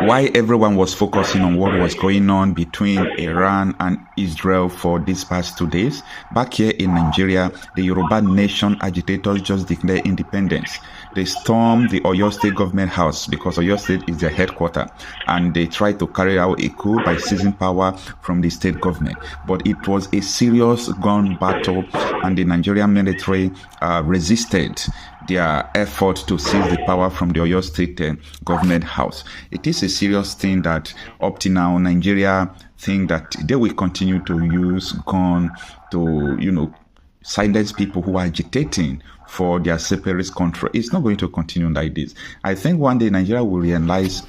why everyone was focusing on what was going on between Iran and Israel for these past 2 days. Back here in Nigeria, the Yoruba nation agitators just declared independence. They stormed the Oyo State government house because Oyo State is their headquarters, and they tried to carry out a coup by seizing power from the state government. But it was a serious gun battle, and the Nigerian military resisted their effort to seize the power from the Oyo State government house. It is a serious thing that up to now Nigeria think that they will continue to use gun to, silence people who are agitating for their separatist country. It's not going to continue like this. I think one day Nigeria will realize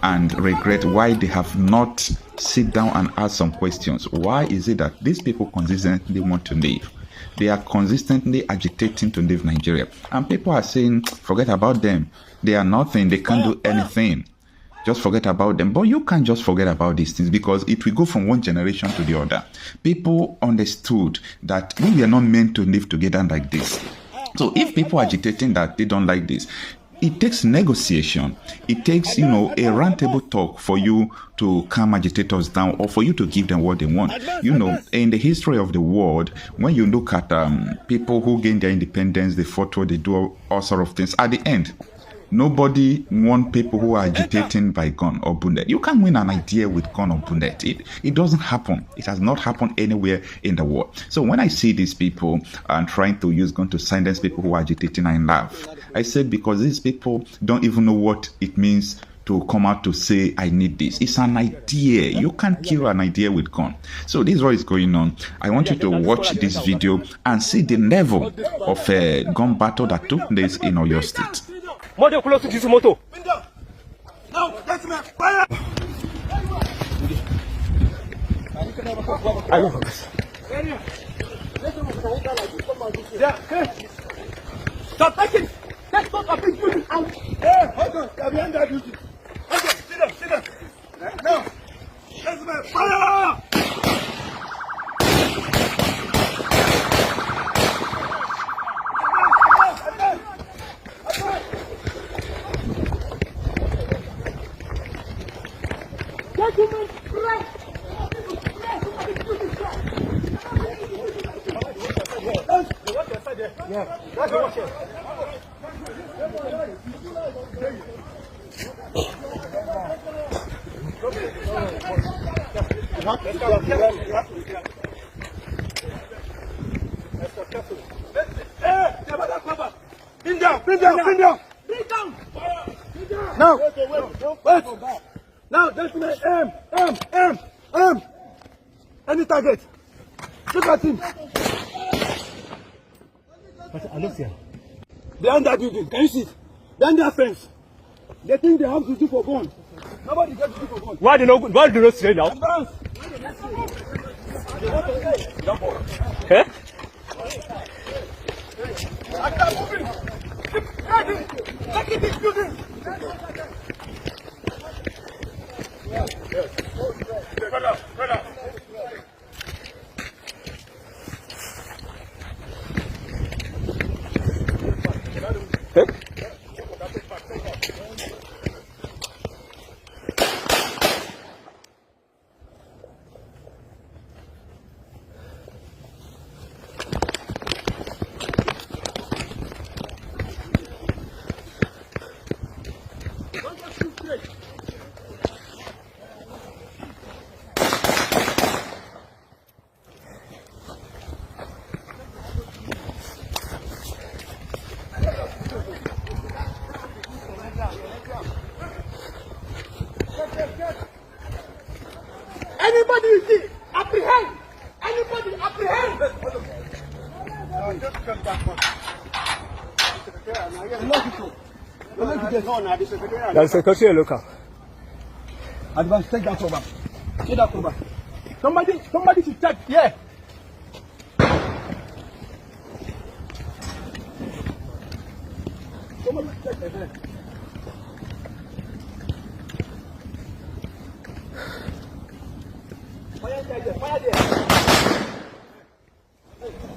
and regret why they have not sit down and ask some questions. Why is it that these people consistently want to leave? They are consistently agitating to leave Nigeria. And people are saying, forget about them. They are nothing. They can't do anything. Just forget about them. But you can't just forget about these things, because it will go from one generation to the other. People understood that we were not meant to live together like this. So if people are agitating that they don't like this, it takes negotiation. It takes, a roundtable talk for you to calm agitators down, or for you to give them what they want. In the history of the world, when you look at people who gain their independence, they fought, they do all sorts of things. At the end, nobody wants people who are agitating by gun or bullet. You can't win an idea with gun or bullet. It doesn't happen. It has not happened anywhere in the world. So when I see these people trying to use gun to silence people who are agitating, I laugh. I said, because these people don't even know what it means to come out to say, I need this. It's an idea. You can't kill an idea with gun. So this is what is going on. I want you to watch this video and see the level of a gun battle that took place in Oyo State. Now, let's make fire! Stop taking! Let's not a big duty out! Hey, hold on! They're behind that duty! Hold on! Sit down! Now! Let's make fire! Yeah, that's the watch. Bring down. Now, wait. Now, gentlemen, aim. Any target. Look at him. Behind that building, can you see? Behind that fence. They think they have to do for gun. Nobody gets to do for gun. Why do you not say now? Advance. Eh? I can't move it. Take it, this building. Brother. Anybody you see, apprehend! Anybody apprehend! That's Secretary local. Advance, take that over. Take that over. Somebody should check. Yeah. Somebody should check again. Fire there.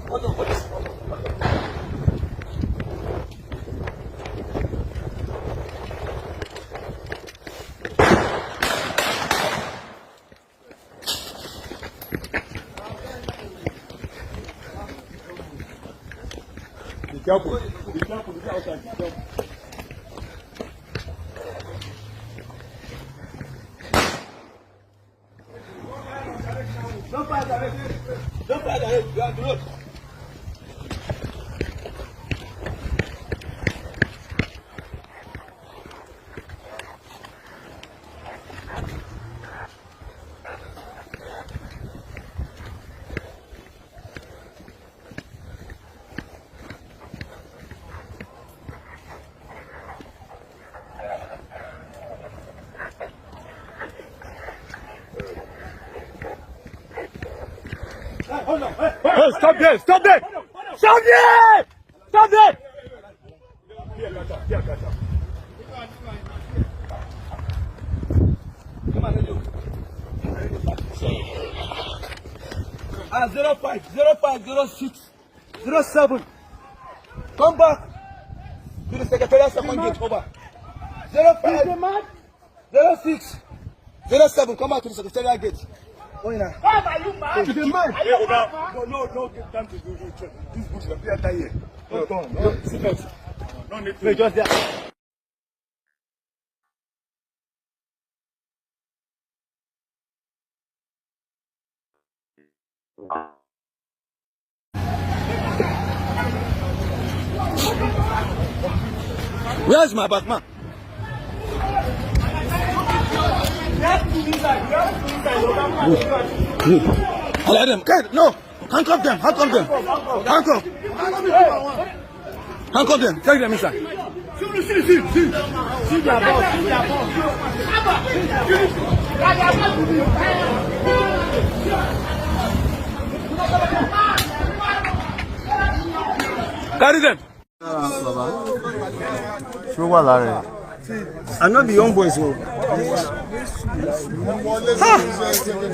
Hold on. careful. Be careful. Be outside. Be careful. Don't fire directly. Don't fire directly. You are the road. Hold on. Hey, stop there! Stop there! Stop there! Stop there! Here, catch up. Come on, let's go. 05, 06, 07. Come back to the secretariat second gate over. 05, 06, 07. Come back to the secretariat gate. Oh, yeah. Are you mad? Are you mad? No, get time to do check. This bush will be at here. No, sit down. No need to. Just there. Where's my Batman? Let them. No. Handcuff them. Handcuff them. Take them inside. See their boss. Carry them. I'm not the young boys.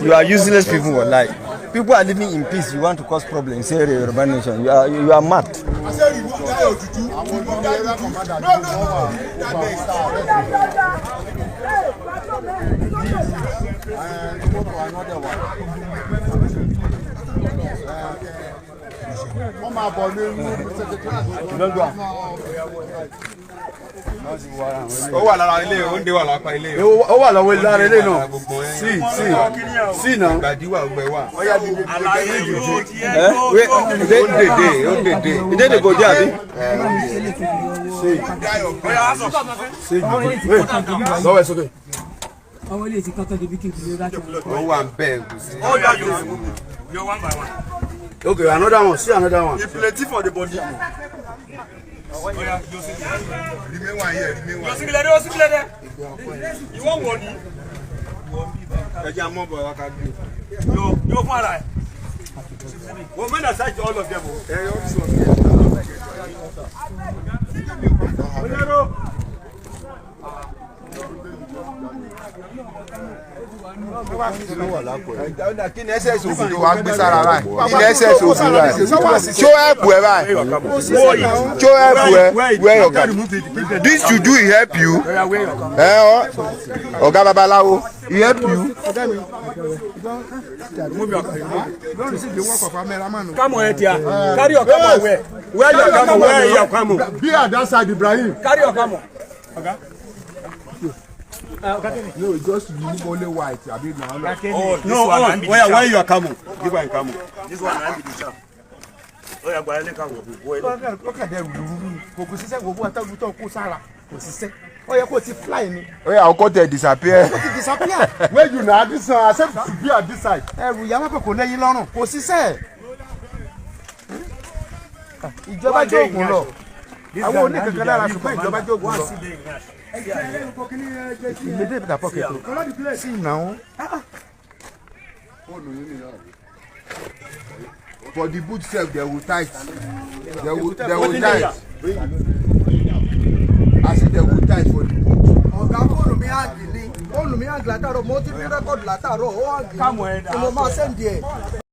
You are useless people. Like people are living in peace. You want to cause problems. Say Yoruba nation. You are mad. Ó wà lára ilé ó ń dé wà lápá ilé ó wà lọ́wọ́ lára ilé náà sí náà gbàdíwà ọgbẹ́ wà ó dèdè ìdèdè kò jẹ́ àbí sí lọ́wọ́ ẹ̀ sókè. Ọwọ́ ilé ti kọ́kọ́ débi kí n fi lè rájọ. Ó wà ń bẹ́ẹ̀ kù sí. Ó yà yóò one by one. Okay, another one. See another one. It's plenty for the body. Oh yeah, you see. Remain one here. You see there. You want money? You more boy. What can do? You far. Women aside all of them. Kí ni ẹsẹ̀ ìṣòfin tó wá gbé sára báyìí? Kí ni ẹsẹ̀ ìṣòfin báyìí? Show help ẹ báyìí. Show help ẹ wear your cap. This you do he help you? Ọ̀gá babaláwo he help you? Come on, Etia. Carry your camel where? Where your camel? Where your camel? Be at that side, Ibrahim. Carry your camel. Okay. No, it's just remove only white. Oh, no, where you are camel? Give one camel. This one I be the chap. Oh, you are going to camel. Look at them. Go see say go atagu to ko sara. Go see say. Oh, you go to fly me. Oh, yeah, I'll cut disappear. Disappear. Where you now? This one, accept to be at this side. We are not going to go lọ́rùn. Kò sí say. Ìjọba jogun lọ. Àwọn oníkankan lára ṣùgbọ́n ìjọba jogun lọ. Ilé ìdá pocket. See now. For the boot self, they will tight. They will tight. I see they will tight for the boot. Ọ̀gá fóònù mi hàn látàrọ̀ mo ti fi rẹ́kọ̀dù látàrọ̀ ó hàn gidi. Mo máa sẹ́ndì ẹ̀.